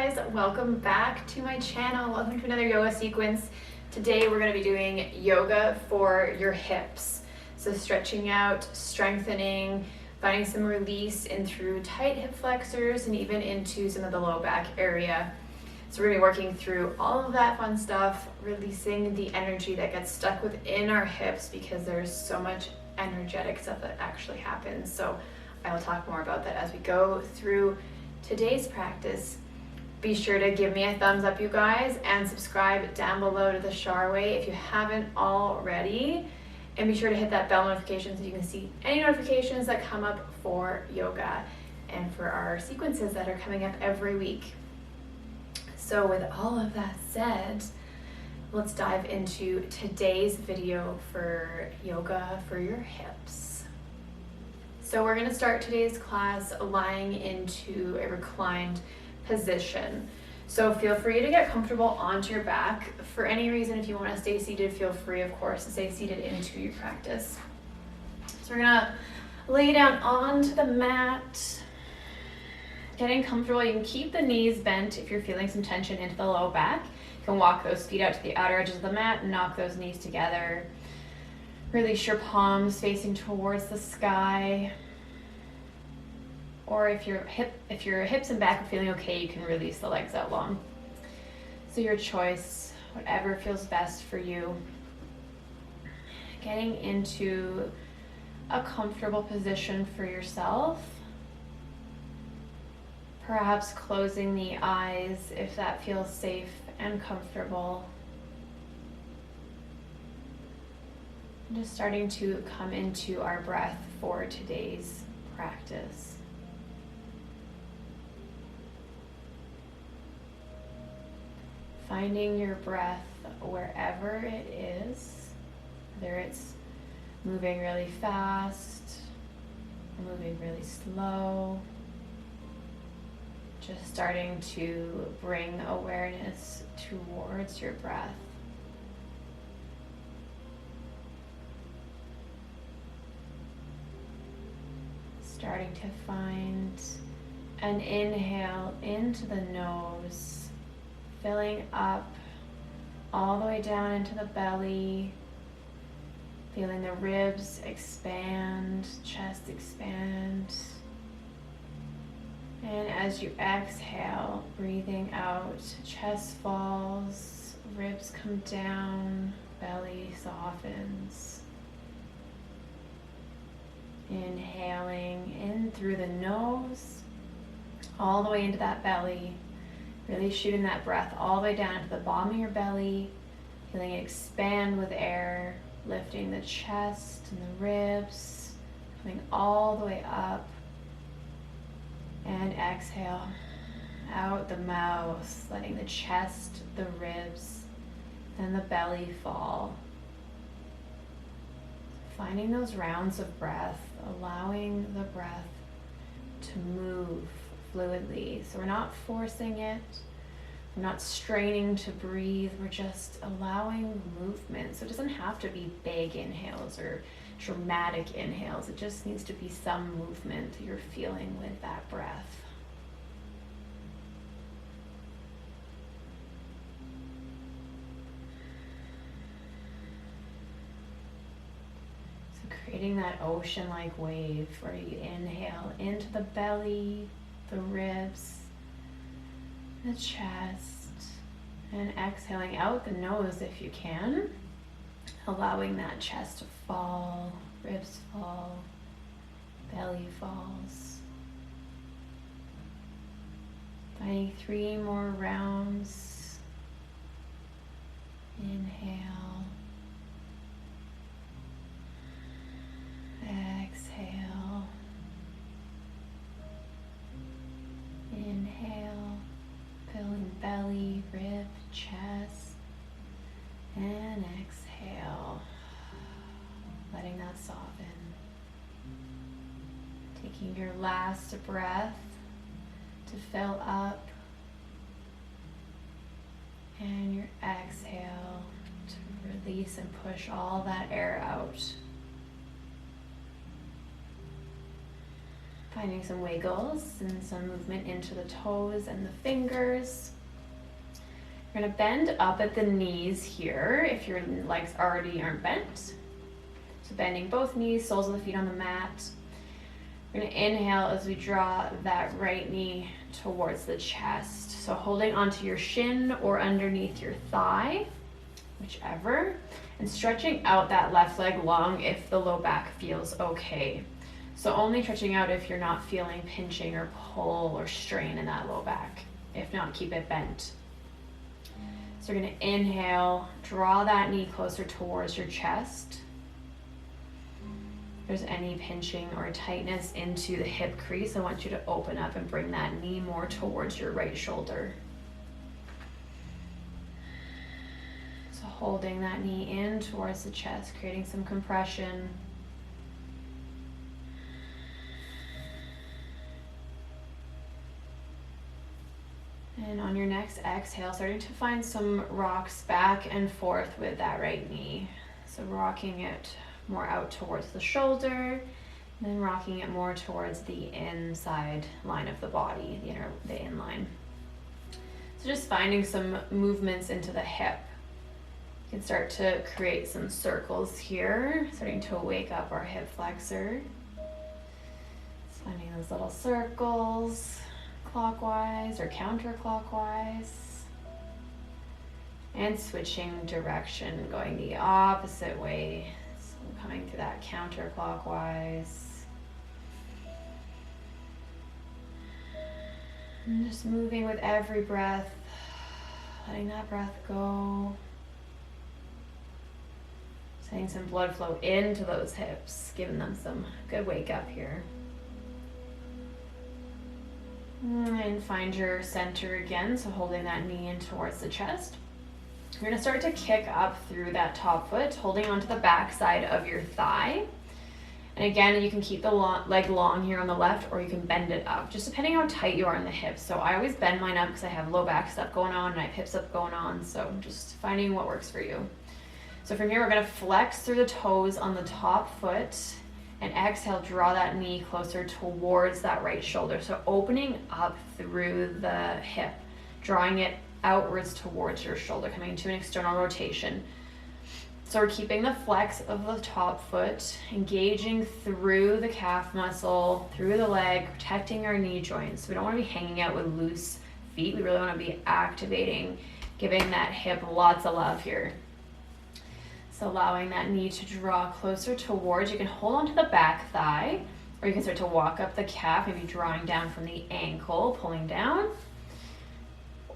guys, welcome back to my channel. Welcome to another yoga sequence. Today we're going to be doing yoga for your hips. So stretching out, strengthening, finding some release in through tight hip flexors and even into some of the low back area. So we're going to be working through all of that fun stuff, releasing the energy that gets stuck within our hips because there's so much energetic stuff that actually happens. So I will talk more about that as we go through today's practice. Be sure to give me a thumbs up, you guys, and subscribe down below to the Sharway if you haven't already. And be sure to hit that bell notification so you can see any notifications that come up for yoga and for our sequences that are coming up every week. So with all of that said, let's dive into today's video for yoga for your hips. So we're going to start today's class lying into a reclined position. So feel free to get comfortable onto your back. For any reason, if you want to stay seated, feel free, of course, to stay seated into your practice. So we're going to lay down onto the mat, getting comfortable. You can keep the knees bent if you're feeling some tension into the low back. You can walk those feet out to the outer edges of the mat and knock those knees together. Release your palms facing towards the sky. Or if your hips and back are feeling okay, you can release the legs out long. So your choice, whatever feels best for you. Getting into a comfortable position for yourself. Perhaps closing the eyes if that feels safe and comfortable. Just starting to come into our breath for today's practice. Finding your breath wherever it is, whether it's moving really fast, or moving really slow. Just starting to bring awareness towards your breath. Starting to find an inhale into the nose, filling up all the way down into the belly, feeling the ribs expand, chest expand. And as you exhale, breathing out, chest falls, ribs come down, belly softens. Inhaling in through the nose, all the way into that belly. Really shooting that breath all the way down into the bottom of your belly, feeling it expand with air, lifting the chest and the ribs, coming all the way up. And exhale out the mouth, letting the chest, the ribs, and the belly fall. Finding those rounds of breath, allowing the breath to move fluidly. So we're not forcing it, we're not straining to breathe, we're just allowing movement. So it doesn't have to be big inhales or dramatic inhales, it just needs to be some movement you're feeling with that breath. So creating that ocean-like wave where you inhale into the belly, the ribs, the chest, and exhaling out the nose if you can, allowing that chest to fall, ribs fall, belly falls. Finding 3 more rounds. Inhale, exhale. Inhale, filling belly, rib, chest, and exhale, letting that soften. Taking your last breath to fill up, and your exhale to release and push all that air out. Finding some wiggles and some movement into the toes and the fingers. You're gonna bend up at the knees here if your legs already aren't bent. So bending both knees, soles of the feet on the mat. We're gonna inhale as we draw that right knee towards the chest. So holding onto your shin or underneath your thigh, whichever, and stretching out that left leg long if the low back feels okay. So only stretching out if you're not feeling pinching or pull or strain in that low back. If not, keep it bent. So you're gonna inhale, draw that knee closer towards your chest. If there's any pinching or tightness into the hip crease, I want you to open up and bring that knee more towards your right shoulder. So holding that knee in towards the chest, creating some compression. And on your next exhale, starting to find some rocks back and forth with that right knee. So rocking it more out towards the shoulder, and then rocking it more towards the inside line of the body, the inline. So just finding some movements into the hip. You can start to create some circles here, starting to wake up our hip flexor. Just finding those little circles, clockwise or counterclockwise. And switching direction, going the opposite way. So coming through that counterclockwise. And just moving with every breath, letting that breath go. Sending some blood flow into those hips, giving them some good wake up here. And find your center again, so holding that knee in towards the chest. You're gonna start to kick up through that top foot, holding onto the back side of your thigh. And again, you can keep the leg long here on the left, or you can bend it up, just depending how tight you are in the hips. So I always bend mine up because I have low back stuff going on and I have hip stuff going on. So just finding what works for you. So from here, we're gonna flex through the toes on the top foot and exhale, draw that knee closer towards that right shoulder. So opening up through the hip, drawing it outwards towards your shoulder, coming into an external rotation. So we're keeping the flex of the top foot, engaging through the calf muscle, through the leg, protecting our knee joints. We don't want to be hanging out with loose feet. We really want to be activating, giving that hip lots of love here. So allowing that knee to draw closer towards, you can hold onto the back thigh, or you can start to walk up the calf, maybe drawing down from the ankle, pulling down.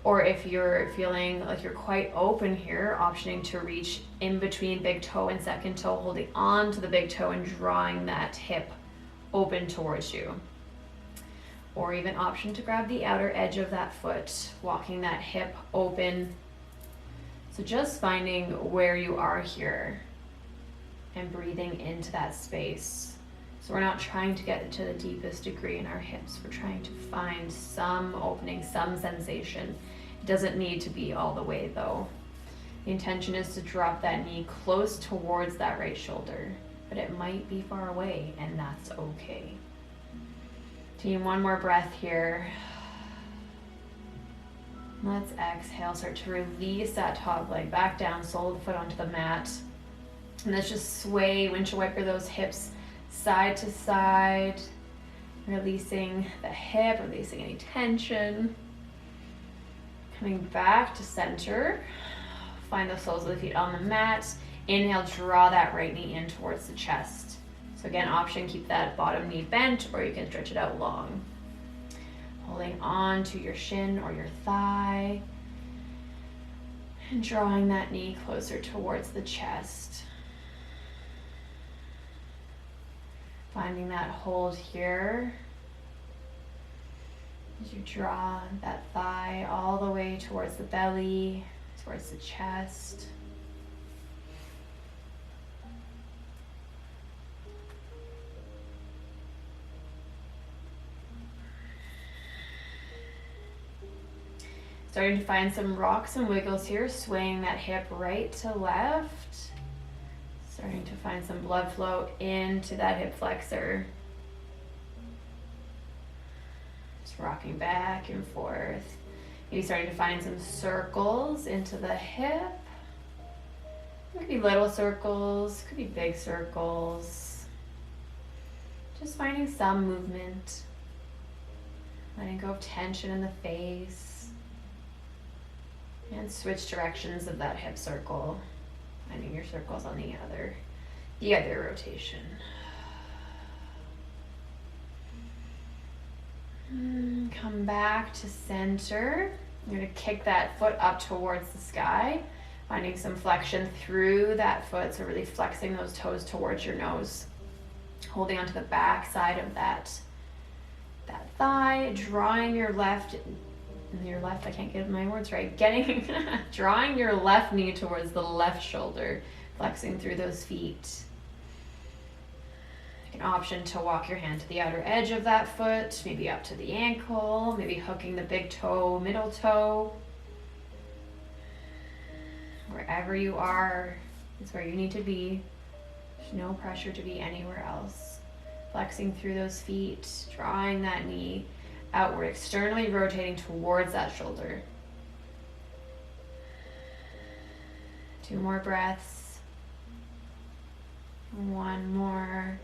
Or if you're feeling like you're quite open here, optioning to reach in between big toe and second toe, holding on to the big toe and drawing that hip open towards you. Or even option to grab the outer edge of that foot, walking that hip open. So just finding where you are here and breathing into that space. So we're not trying to get to the deepest degree in our hips. We're trying to find some opening, some sensation. It doesn't need to be all the way though. The intention is to drop that knee close towards that right shoulder, but it might be far away, and that's okay. Taking one more breath here. Let's exhale, start to release that top leg back down, sole of the foot onto the mat. And let's just sway, windshield wiper those hips side to side, releasing the hip, releasing any tension. Coming back to center, find the soles of the feet on the mat. Inhale, draw that right knee in towards the chest. So again, option, keep that bottom knee bent, or you can stretch it out long. Holding on to your shin or your thigh, and drawing that knee closer towards the chest. Finding that hold here as you draw that thigh all the way towards the belly, towards the chest. Starting to find some rocks and wiggles here, swaying that hip right to left. Starting to find some blood flow into that hip flexor. Just rocking back and forth. Maybe starting to find some circles into the hip. It could be little circles, could be big circles. Just finding some movement. Letting go of tension in the face. And switch directions of that hip circle. Finding your circles on the other rotation. Come back to center. You're going to kick that foot up towards the sky. Finding some flexion through that foot, so really flexing those toes towards your nose. Holding onto the back side of that thigh, drawing your left, I can't get my words right, drawing your left knee towards the left shoulder, flexing through those feet. An option to walk your hand to the outer edge of that foot, maybe up to the ankle, maybe hooking the big toe, middle toe. Wherever you are is where you need to be. There's no pressure to be anywhere else. Flexing through those feet, drawing that knee outward, externally rotating towards that shoulder. 2 more breaths. 1 more.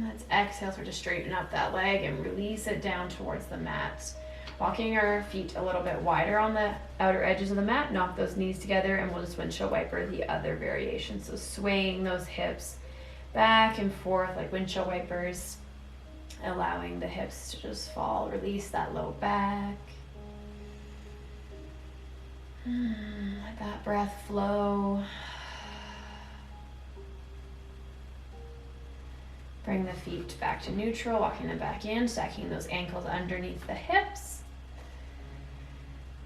Let's exhale, so just straighten up that leg and release it down towards the mat. Walking our feet a little bit wider on the outer edges of the mat, knock those knees together, and we'll just windshield wiper the other variation. So swaying those hips back and forth like windshield wipers, allowing the hips to just fall, release that low back. Let that breath flow. Bring the feet back to neutral, walking them back in, stacking those ankles underneath the hips.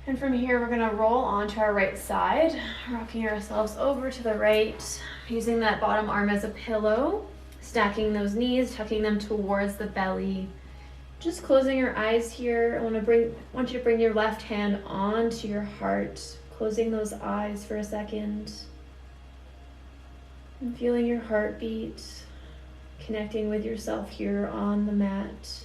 And from here, we're going to roll onto our right side, rocking ourselves over to the right, using that bottom arm as a pillow, stacking those knees, tucking them towards the belly. Just closing your eyes here. I want you to bring your left hand onto your heart, closing those eyes for a second, and feeling your heartbeat. Connecting with yourself here on the mat.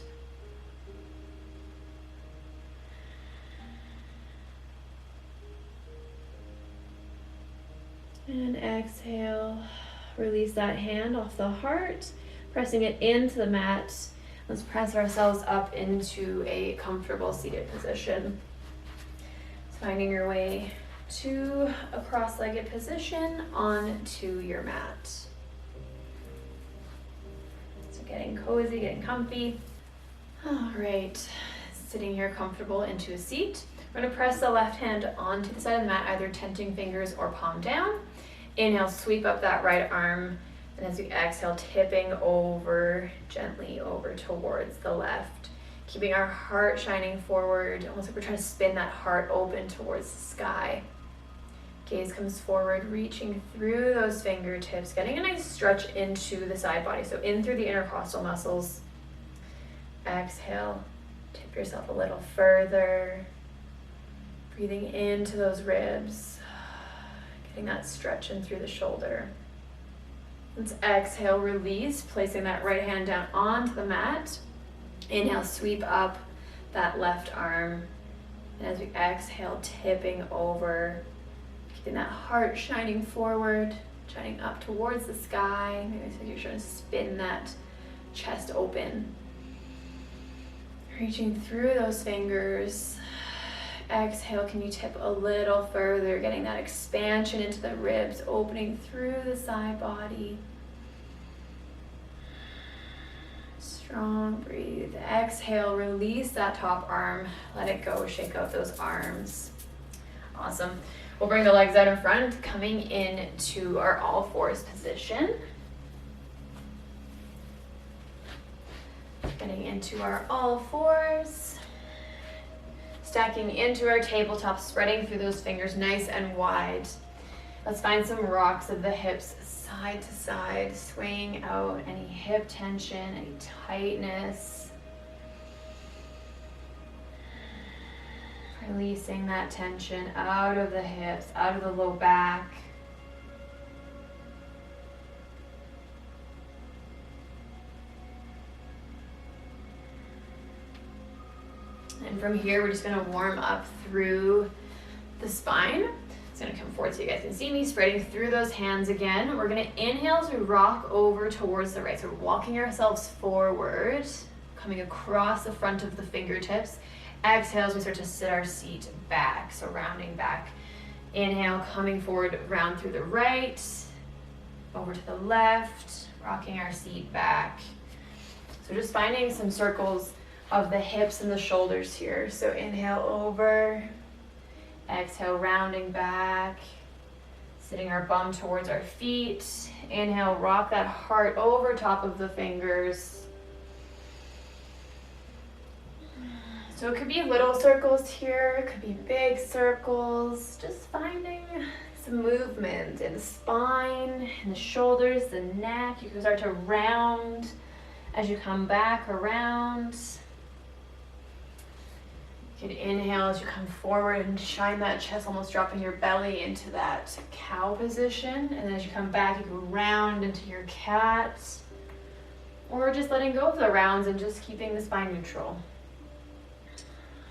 And exhale, release that hand off the heart, pressing it into the mat. Let's press ourselves up into a comfortable seated position. Finding your way to a cross-legged position onto your mat. Getting cozy, getting comfy. All right, sitting here comfortable into a seat. We're gonna press the left hand onto the side of the mat, either tenting fingers or palm down. Inhale, sweep up that right arm. And as we exhale, tipping over, gently over towards the left. Keeping our heart shining forward, almost like we're trying to spin that heart open towards the sky. Gaze comes forward, reaching through those fingertips, getting a nice stretch into the side body. So in through the intercostal muscles. Exhale, tip yourself a little further. Breathing into those ribs, getting that stretch in through the shoulder. Let's exhale, release, placing that right hand down onto the mat. Inhale, sweep up that left arm. And as we exhale, tipping over. Keeping that heart shining forward, shining up towards the sky. Maybe so you're trying to spin that chest open. Reaching through those fingers. Exhale, can you tip a little further, getting that expansion into the ribs, opening through the side body. Strong, breathe. Exhale, release that top arm. Let it go, shake out those arms. Awesome. We'll bring the legs out in front, coming into our all fours position. Getting into our all fours. Stacking into our tabletop, spreading through those fingers nice and wide. Let's find some rocks of the hips side to side, swaying out any hip tension, any tightness. Releasing that tension out of the hips, out of the low back. And from here, we're just gonna warm up through the spine. It's gonna come forward so you guys can see me, spreading through those hands again. We're gonna inhale as we rock over towards the right. So we're walking ourselves forward, coming across the front of the fingertips. Exhale as we start to sit our seat back, so rounding back. Inhale, coming forward, round through the right, over to the left, rocking our seat back. So just finding some circles of the hips and the shoulders here. So inhale over, exhale, rounding back, sitting our bum towards our feet. Inhale, rock that heart over top of the fingers. So it could be little circles here, it could be big circles, just finding some movement in the spine, in the shoulders, the neck. You can start to round as you come back around. You can inhale as you come forward and shine that chest, almost dropping your belly into that cow position. And then as you come back, you can round into your cat, or just letting go of the rounds and just keeping the spine neutral.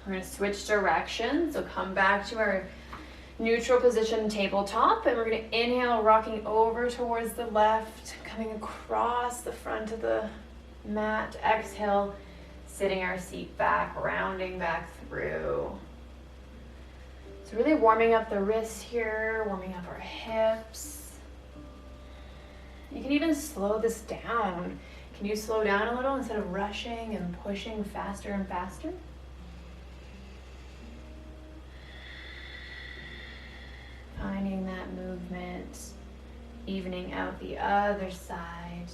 We're going to switch directions, so come back to our neutral position tabletop, and we're going to inhale, rocking over towards the left, coming across the front of the mat. Exhale, sitting our seat back, rounding back through. So really warming up the wrists here, warming up our hips. You can even slow this down. Can you slow down a little instead of rushing and pushing faster and faster? Finding that movement, evening out the other side.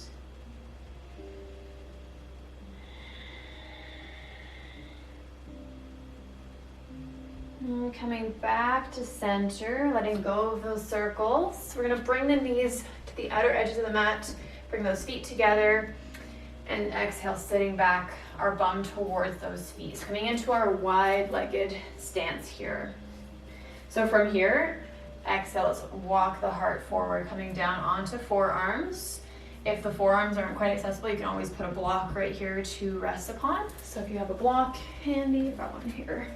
And we're coming back to center, letting go of those circles. We're going to bring the knees to the outer edges of the mat, bring those feet together, and exhale, sitting back, our bum towards those feet. Coming into our wide-legged stance here. So from here, exhale, let's walk the heart forward, coming down onto forearms. If the forearms aren't quite accessible, you can always put a block right here to rest upon. So if you have a block handy, I've got one here.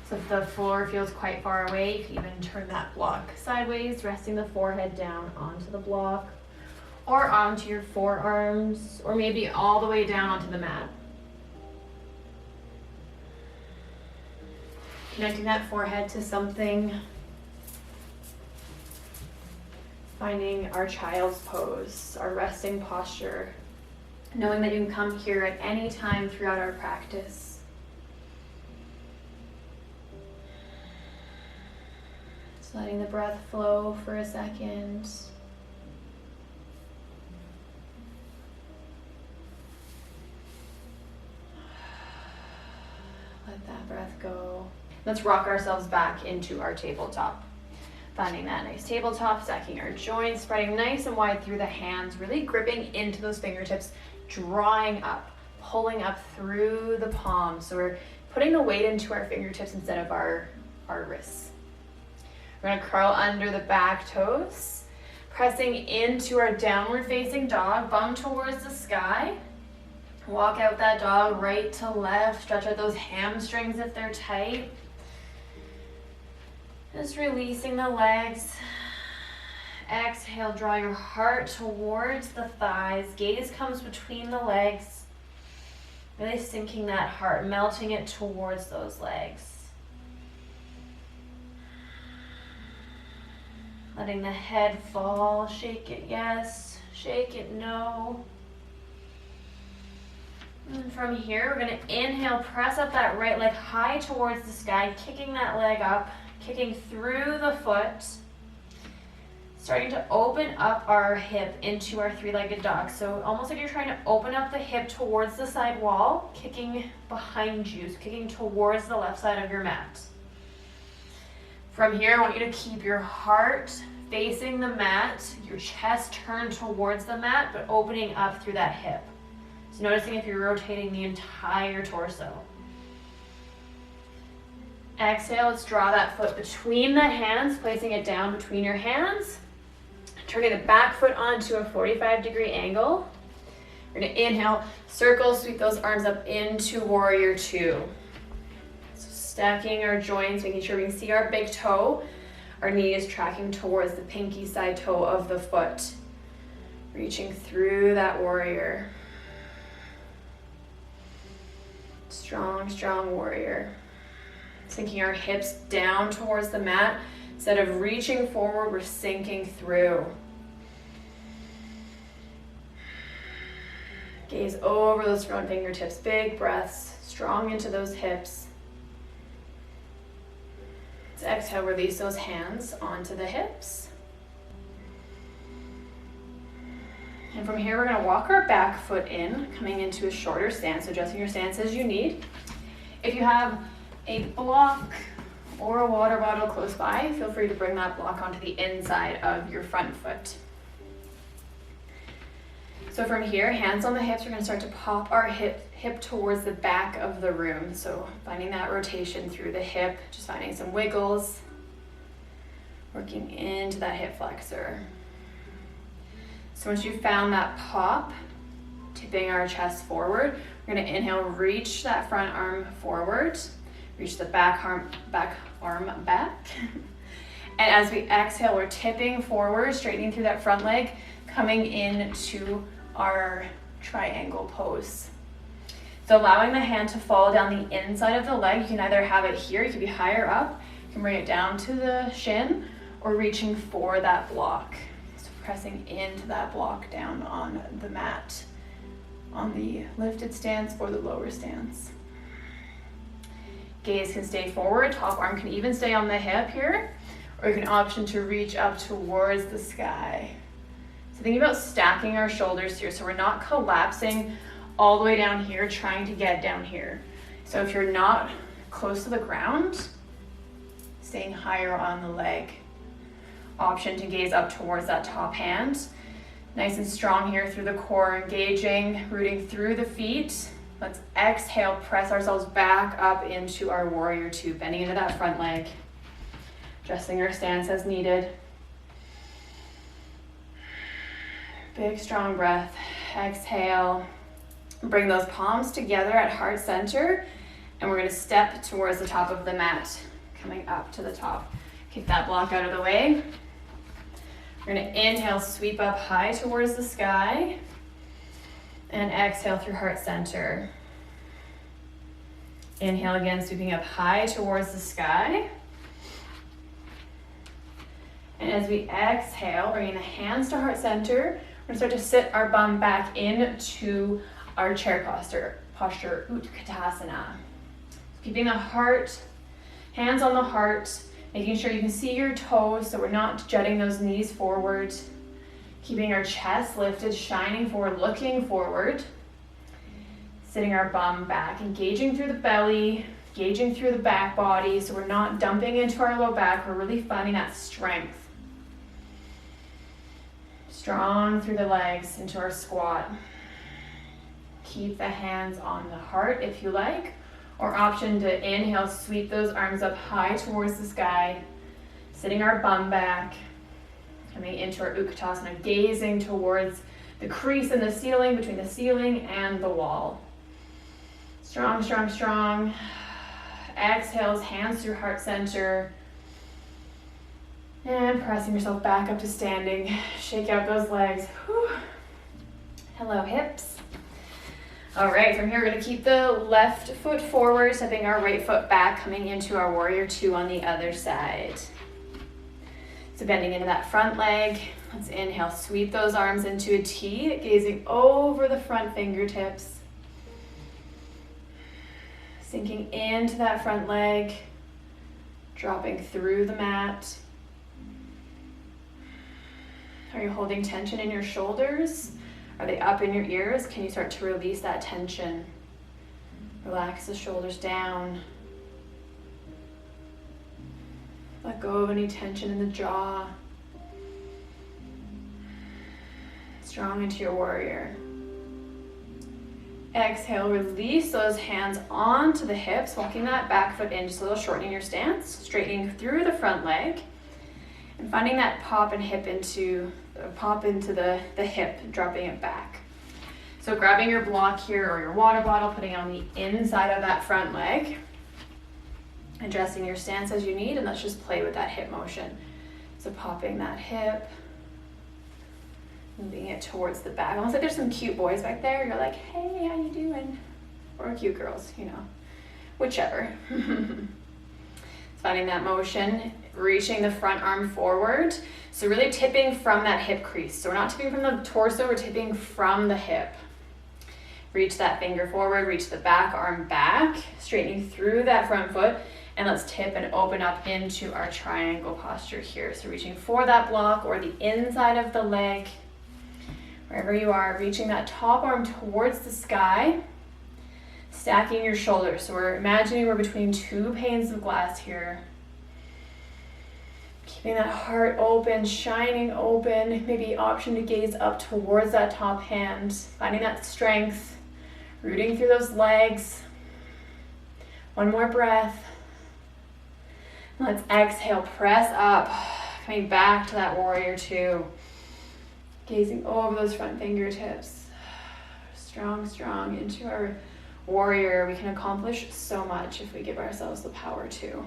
So if the floor feels quite far away, you can even turn that block sideways, resting the forehead down onto the block, or onto your forearms, or maybe all the way down onto the mat. Connecting that forehead to something. Finding our child's pose, our resting posture. Knowing that you can come here at any time throughout our practice. Just letting the breath flow for a second. Let that breath go. Let's rock ourselves back into our tabletop. Finding that nice tabletop, stacking our joints, spreading nice and wide through the hands, really gripping into those fingertips, drawing up, pulling up through the palms. So we're putting the weight into our fingertips instead of our wrists. We're gonna curl under the back toes, pressing into our downward facing dog, bum towards the sky. Walk out that dog right to left, stretch out those hamstrings if they're tight. Just releasing the legs. Exhale, draw your heart towards the thighs. Gaze comes between the legs. Really sinking that heart, melting it towards those legs. Letting the head fall. Shake it yes, shake it no. And from here, we're going to inhale, press up that right leg high towards the sky, kicking that leg up. Kicking through the foot, starting to open up our hip into our three-legged dog. So almost like you're trying to open up the hip towards the side wall, kicking behind you, so kicking towards the left side of your mat. From here, I want you to keep your heart facing the mat, your chest turned towards the mat, but opening up through that hip. So noticing if you're rotating the entire torso. Exhale, let's draw that foot between the hands, placing it down between your hands. Turning the back foot onto a 45-degree angle. We're We're gonna inhale, circle, sweep those arms up into warrior two. So stacking our joints, making sure we can see our big toe. Our knee is tracking towards the pinky side toe of the foot. Reaching through that warrior. Strong, strong warrior. Sinking our hips down towards the mat. Instead of reaching forward, we're sinking through. Gaze over those front fingertips. Big breaths, strong into those hips. Let's exhale, release those hands onto the hips. And from here, we're gonna walk our back foot in, coming into a shorter stance, adjusting your stance as you need. If you have a block or a water bottle close by, feel free to bring that block onto the inside of your front foot. So from here, hands on the hips, we're gonna start to pop our hip towards the back of the room. So finding that rotation through the hip, just finding some wiggles, working into that hip flexor. So once you've found that pop, tipping our chest forward, we're gonna inhale, reach that front arm forward, reach the back arm back. And as we exhale, we're tipping forward, straightening through that front leg, coming into our triangle pose. So allowing the hand to fall down the inside of the leg. You can either have it here, you can be higher up, you can bring it down to the shin, or reaching for that block. So pressing into that block down on the mat, on the lifted stance or the lower stance. Gaze can stay forward, top arm can even stay on the hip here, or you can option to reach up towards the sky. So thinking about stacking our shoulders here, so we're not collapsing all the way down here, trying to get down here. So if you're not close to the ground, staying higher on the leg. Option to gaze up towards that top hand. Nice and strong here through the core, engaging, rooting through the feet. Let's exhale, press ourselves back up into our warrior two, bending into that front leg. Adjusting our stance as needed. Big, strong breath. Exhale. Bring those palms together at heart center, and we're gonna step towards the top of the mat, coming up to the top. Kick that block out of the way. We're gonna inhale, sweep up high towards the sky, and exhale through heart center. Inhale again, sweeping up high towards the sky. And as we exhale, bringing the hands to heart center, we're gonna start to sit our bum back into our chair posture, Utkatasana. Keeping the heart, hands on the heart, making sure you can see your toes so we're not jutting those knees forward. Keeping our chest lifted, shining forward, looking forward. Sitting our bum back, engaging through the belly, engaging through the back body so we're not dumping into our low back, we're really finding that strength. Strong through the legs into our squat. Keep the hands on the heart if you like, or option to inhale, sweep those arms up high towards the sky, sitting our bum back, coming into our Utkatasana, gazing towards the crease in the ceiling, between the ceiling and the wall. Strong, strong, strong. Exhales, hands through heart center. And pressing yourself back up to standing. Shake out those legs. Whew. Hello, hips. All right, from here, we're gonna keep the left foot forward, stepping our right foot back, coming into our warrior two on the other side. So bending into that front leg. Let's inhale, sweep those arms into a T, gazing over the front fingertips. Sinking into that front leg, dropping through the mat. Are you holding tension in your shoulders? Are they up in your ears? Can you start to release that tension? Relax the shoulders down. Let go of any tension in the jaw. Strong into your warrior. Exhale, release those hands onto the hips, walking that back foot in, just a little shortening your stance, straightening through the front leg, and finding that pop into the hip, dropping it back. So grabbing your block here or your water bottle, putting it on the inside of that front leg, adjusting your stance as you need, and let's just play with that hip motion. So popping that hip, moving it towards the back. Almost like there's some cute boys back there. You're like, hey, how you doing? Or cute girls, you know, whichever. Finding that motion, reaching the front arm forward. So really tipping from that hip crease. So we're not tipping from the torso, we're tipping from the hip. Reach that finger forward, reach the back arm back, straightening through that front foot, and let's tip and open up into our triangle posture here. So reaching for that block or the inside of the leg, wherever you are, reaching that top arm towards the sky, stacking your shoulders. So we're imagining we're between two panes of glass here. Keeping that heart open, shining open, maybe option to gaze up towards that top hand, finding that strength, rooting through those legs. One more breath. Let's exhale, press up, coming back to that warrior two. Gazing over those front fingertips. Strong, strong into our warrior. We can accomplish so much if we give ourselves the power to.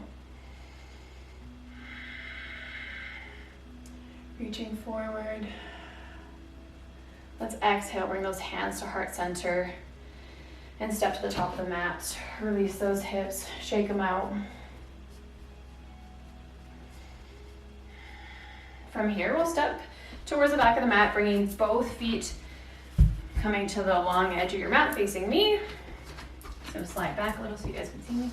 Reaching forward. Let's exhale, bring those hands to heart center and step to the top of the mat. Release those hips, shake them out. From here, we'll step towards the back of the mat, bringing both feet coming to the long edge of your mat, facing me. So slide back a little so you guys can see me.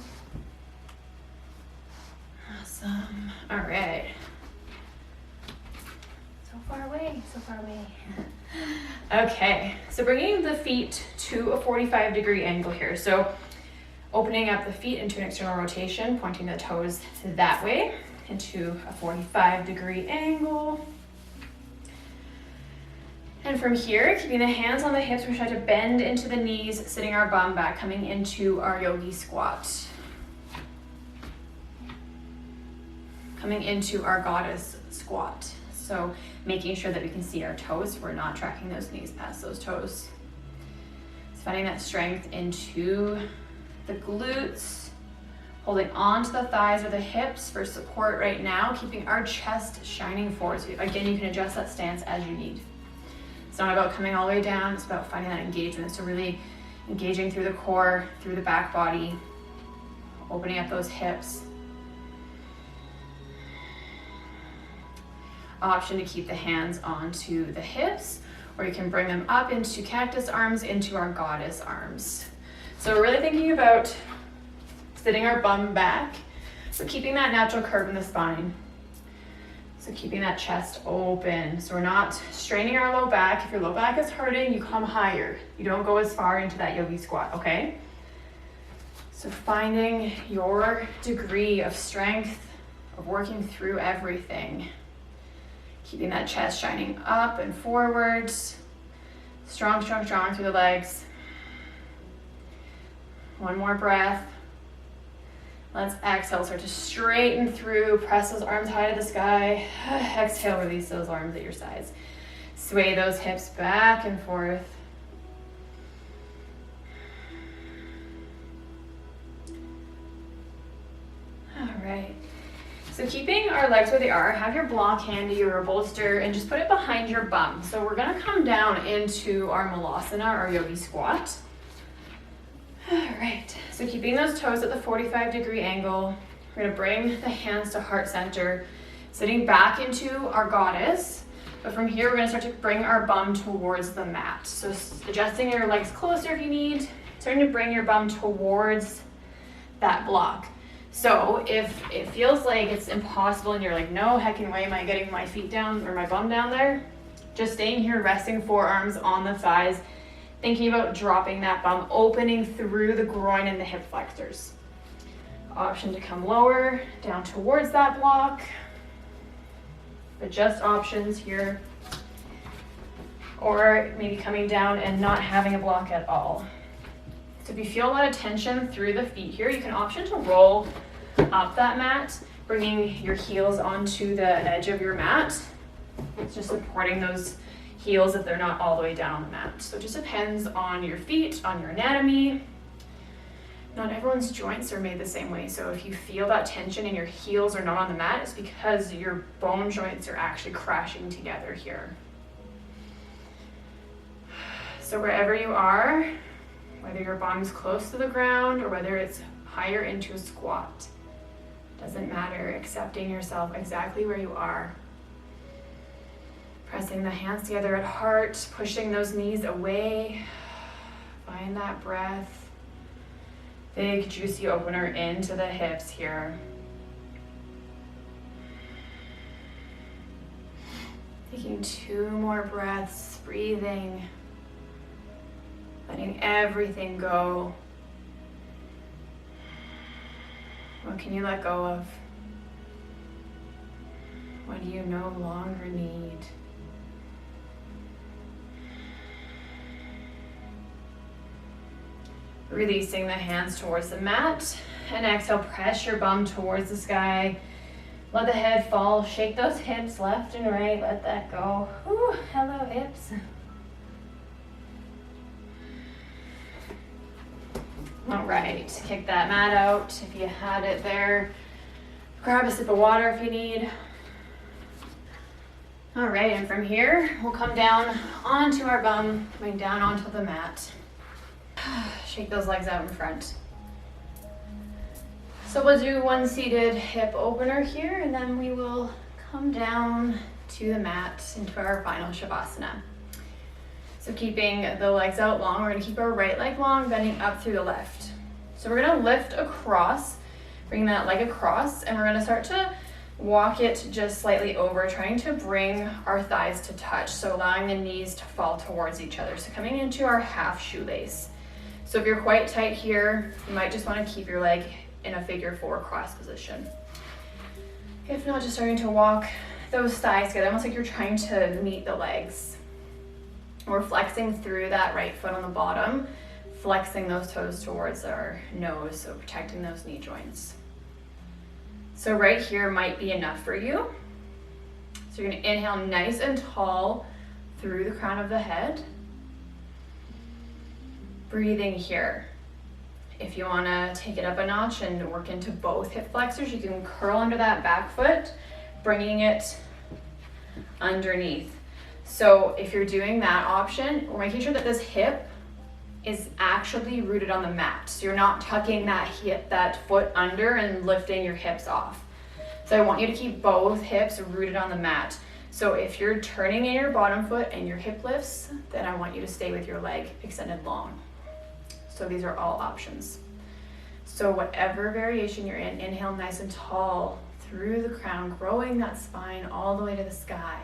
Awesome. All right. So far away, so far away. Okay, so bringing the feet to a 45-degree angle here. So opening up the feet into an external rotation, pointing the toes that way into a 45-degree angle. And from here, keeping the hands on the hips, we're trying to bend into the knees, sitting our bum back, coming into our Yogi Squat. Coming into our Goddess Squat. So making sure that we can see our toes. We're not tracking those knees past those toes. So finding that strength into the glutes. Holding on to the thighs or the hips for support right now, keeping our chest shining forward. So again, you can adjust that stance as you need. It's not about coming all the way down, it's about finding that engagement. So really engaging through the core, through the back body, opening up those hips. Option to keep the hands onto the hips, or you can bring them up into cactus arms, into our goddess arms. So we're really thinking about sitting our bum back, but keeping that natural curve in the spine. So keeping that chest open. So we're not straining our low back. If your low back is hurting, you come higher. You don't go as far into that Yogi Squat, okay? So finding your degree of strength, of working through everything. Keeping that chest shining up and forwards. Strong, strong, strong through the legs. One more breath. Let's exhale, start to straighten through, press those arms high to the sky. Exhale, release those arms at your sides. Sway those hips back and forth. All right. So keeping our legs where they are, have your block handy or a bolster and just put it behind your bum. So we're gonna come down into our Malasana or Yogi Squat. All right, so keeping those toes at the 45-degree angle, we're gonna bring the hands to heart center, sitting back into our goddess. But from here, we're gonna start to bring our bum towards the mat. So adjusting your legs closer if you need, starting to bring your bum towards that block. So if it feels like it's impossible and you're like, no heckin' way am I getting my feet down or my bum down there, just staying here, resting forearms on the thighs, thinking about dropping that bum, opening through the groin and the hip flexors. Option to come lower, down towards that block, but just options here. Or maybe coming down and not having a block at all. So if you feel a lot of tension through the feet here, you can option to roll up that mat, bringing your heels onto the edge of your mat. It's just supporting those heels if they're not all the way down on the mat. So it just depends on your feet, on your anatomy. Not everyone's joints are made the same way. So if you feel that tension and your heels are not on the mat, it's because your bone joints are actually crashing together here. So wherever you are, whether your bottom's close to the ground or whether it's higher into a squat, doesn't matter, accepting yourself exactly where you are. Pressing the hands together at heart, pushing those knees away. Find that breath. Big juicy opener into the hips here. Taking 2 more breaths, breathing. Letting everything go. What can you let go of? What do you no longer need? Releasing the hands towards the mat, and exhale, press your bum towards the sky. Let the head fall, shake those hips left and right, let that go. Ooh, hello hips. All right, kick that mat out if you had it there. Grab a sip of water if you need. All right, and from here, we'll come down onto our bum, coming down onto the mat. Shake those legs out in front. So we'll do one seated hip opener here, and then we will come down to the mat into our final Shavasana. So keeping the legs out long, we're gonna keep our right leg long, bending up through the left. So we're gonna lift across, bring that leg across, and we're gonna start to walk it just slightly over, trying to bring our thighs to touch, so allowing the knees to fall towards each other. So coming into our half shoelace. So if you're quite tight here, you might just want to keep your leg in a figure 4 cross position. If not, just starting to walk those thighs together, almost like you're trying to meet the legs. We're flexing through that right foot on the bottom, flexing those toes towards our nose, so protecting those knee joints. So right here might be enough for you. So you're going to inhale nice and tall through the crown of the head. Breathing here. If you want to take it up a notch and work into both hip flexors, you can curl under that back foot, bringing it underneath. So if you're doing that option, we're making sure that this hip is actually rooted on the mat. So you're not tucking that foot under and lifting your hips off. So I want you to keep both hips rooted on the mat. So if you're turning in your bottom foot and your hip lifts, then I want you to stay with your leg extended long. So these are all options. So whatever variation you're in, inhale nice and tall through the crown, growing that spine all the way to the sky.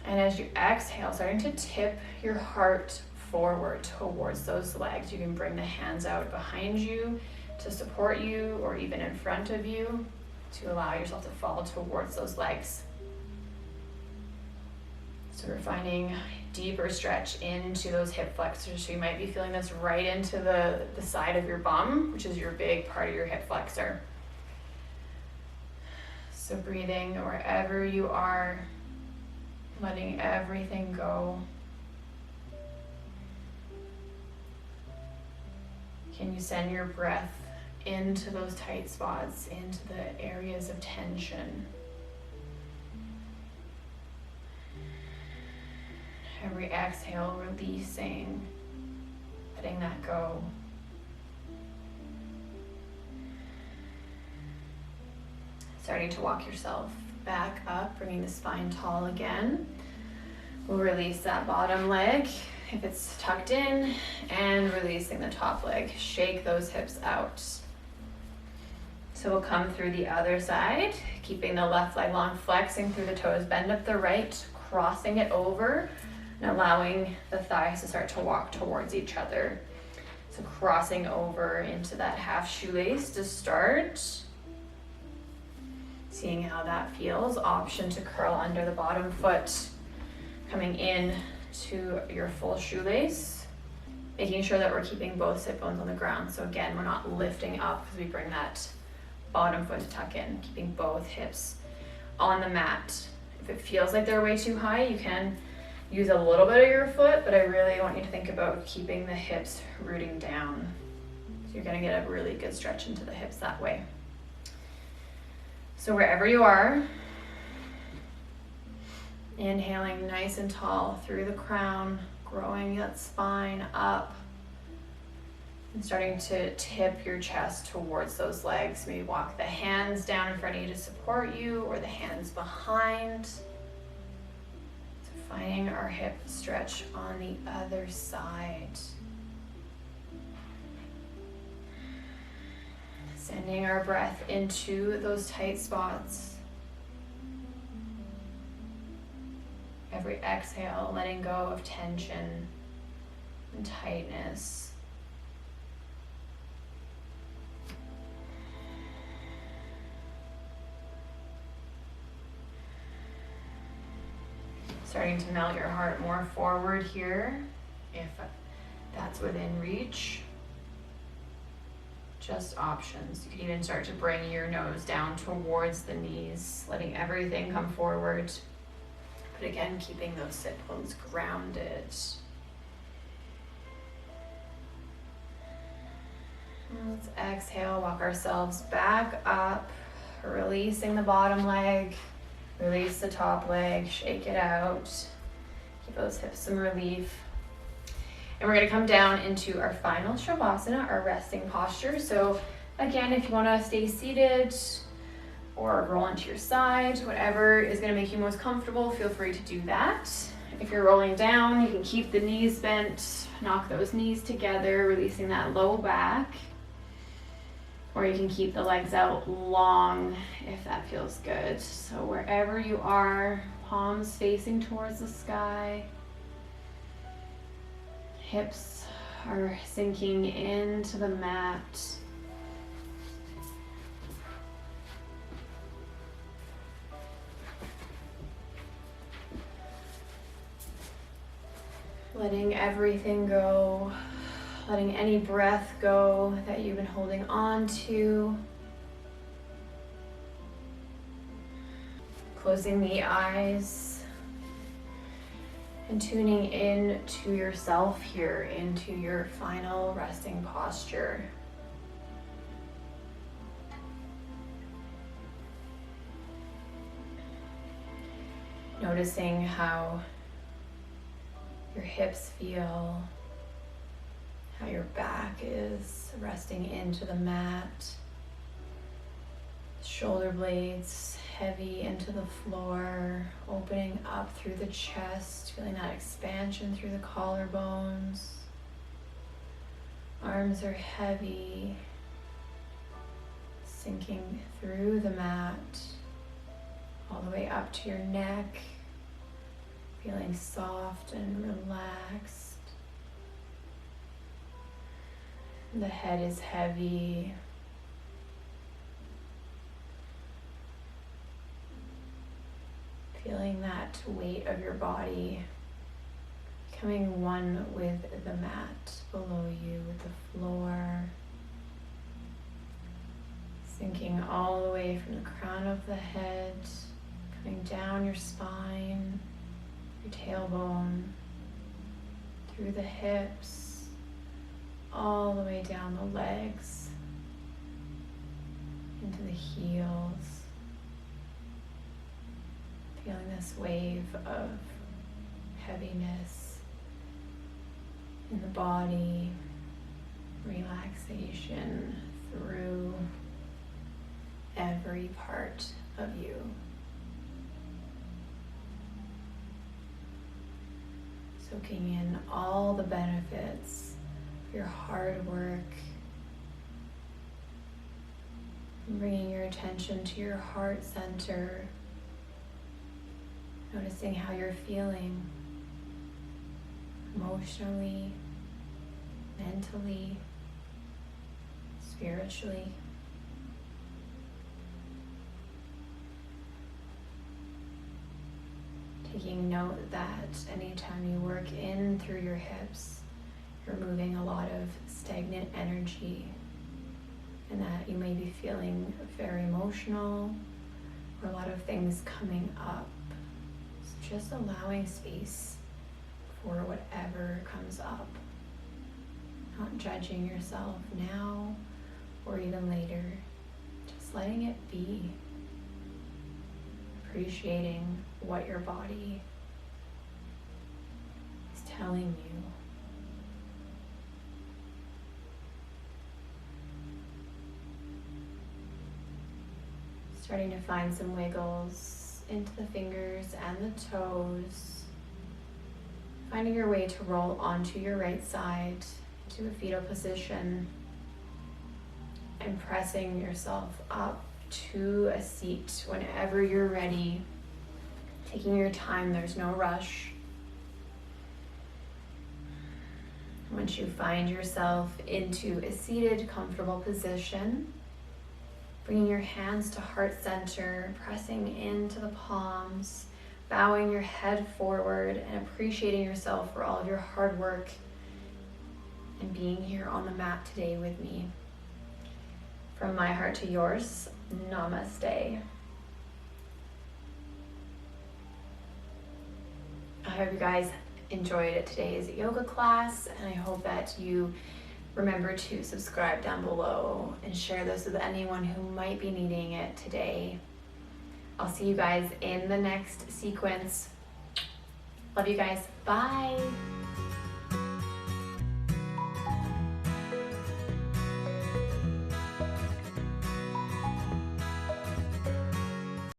And as you exhale, starting to tip your heart forward towards those legs. You can bring the hands out behind you to support you, or even in front of you to allow yourself to fall towards those legs. So we're finding deeper stretch into those hip flexors. So you might be feeling this right into the side of your bum, which is your big part of your hip flexor. So breathing wherever you are, letting everything go. Can you send your breath into those tight spots, into the areas of tension? Every exhale, releasing, letting that go. Starting to walk yourself back up, bringing the spine tall again. We'll release that bottom leg if it's tucked in, and releasing the top leg. Shake those hips out. So we'll come through the other side, keeping the left leg long, flexing through the toes, bend up the right, crossing it over, and allowing the thighs to start to walk towards each other. So crossing over into that half shoelace to start. Seeing how that feels. Option to curl under the bottom foot, coming in to your full shoelace, making sure that we're keeping both sit bones on the ground. So again, we're not lifting up as we bring that bottom foot to tuck in, keeping both hips on the mat. If it feels like they're way too high, you can use a little bit of your foot, but I really want you to think about keeping the hips rooting down. So you're gonna get a really good stretch into the hips that way. So wherever you are, inhaling nice and tall through the crown, growing that spine up, and starting to tip your chest towards those legs. Maybe walk the hands down in front of you to support you, or the hands behind. So finding our hip stretch on the other side. Sending our breath into those tight spots. Every exhale, letting go of tension and tightness. Starting to melt your heart more forward here, if that's within reach. Just options. You can even start to bring your nose down towards the knees, letting everything come forward. But again, keeping those sit bones grounded. Let's exhale, walk ourselves back up, releasing the bottom leg. Release the top leg, shake it out. Give those hips some relief. And we're gonna come down into our final Shavasana, our resting posture. So again, if you wanna stay seated or roll onto your side, whatever is gonna make you most comfortable, feel free to do that. If you're rolling down, you can keep the knees bent, knock those knees together, releasing that low back. Or you can keep the legs out long if that feels good. So wherever you are, palms facing towards the sky. Hips are sinking into the mat. Letting everything go. Letting any breath go that you've been holding on to. Closing the eyes and tuning in to yourself here, into your final resting posture. Noticing how your hips feel, how your back is resting into the mat, shoulder blades heavy into the floor, opening up through the chest, feeling that expansion through the collarbones. Arms are heavy, sinking through the mat, all the way up to your neck, feeling soft and relaxed. The head is heavy. Feeling that weight of your body becoming one with the mat below you, with the floor. Sinking all the way from the crown of the head, coming down your spine, your tailbone, through the hips, all the way down the legs, into the heels. Feeling this wave of heaviness in the body, relaxation through every part of you. Soaking in all the benefits your hard work, bringing your attention to your heart center, noticing how you're feeling emotionally, mentally, spiritually. Taking note that anytime you work in through your hips, you're moving a lot of stagnant energy, and that you may be feeling very emotional or a lot of things coming up just allowing space for whatever comes up. Not judging yourself now or even later. Just letting it be. Appreciating what your body is telling you. Starting to find some wiggles into the fingers and the toes. Finding your way to roll onto your right side into a fetal position. And pressing yourself up to a seat whenever you're ready. Taking your time, there's no rush. Once you find yourself into a seated, comfortable position, bringing your hands to heart center, pressing into the palms, bowing your head forward and appreciating yourself for all of your hard work and being here on the mat today with me. From my heart to yours, namaste. I hope you guys enjoyed today's yoga class, and I hope that you remember to subscribe down below and share this with anyone who might be needing it today. I'll see you guys in the next sequence. Love you guys. Bye.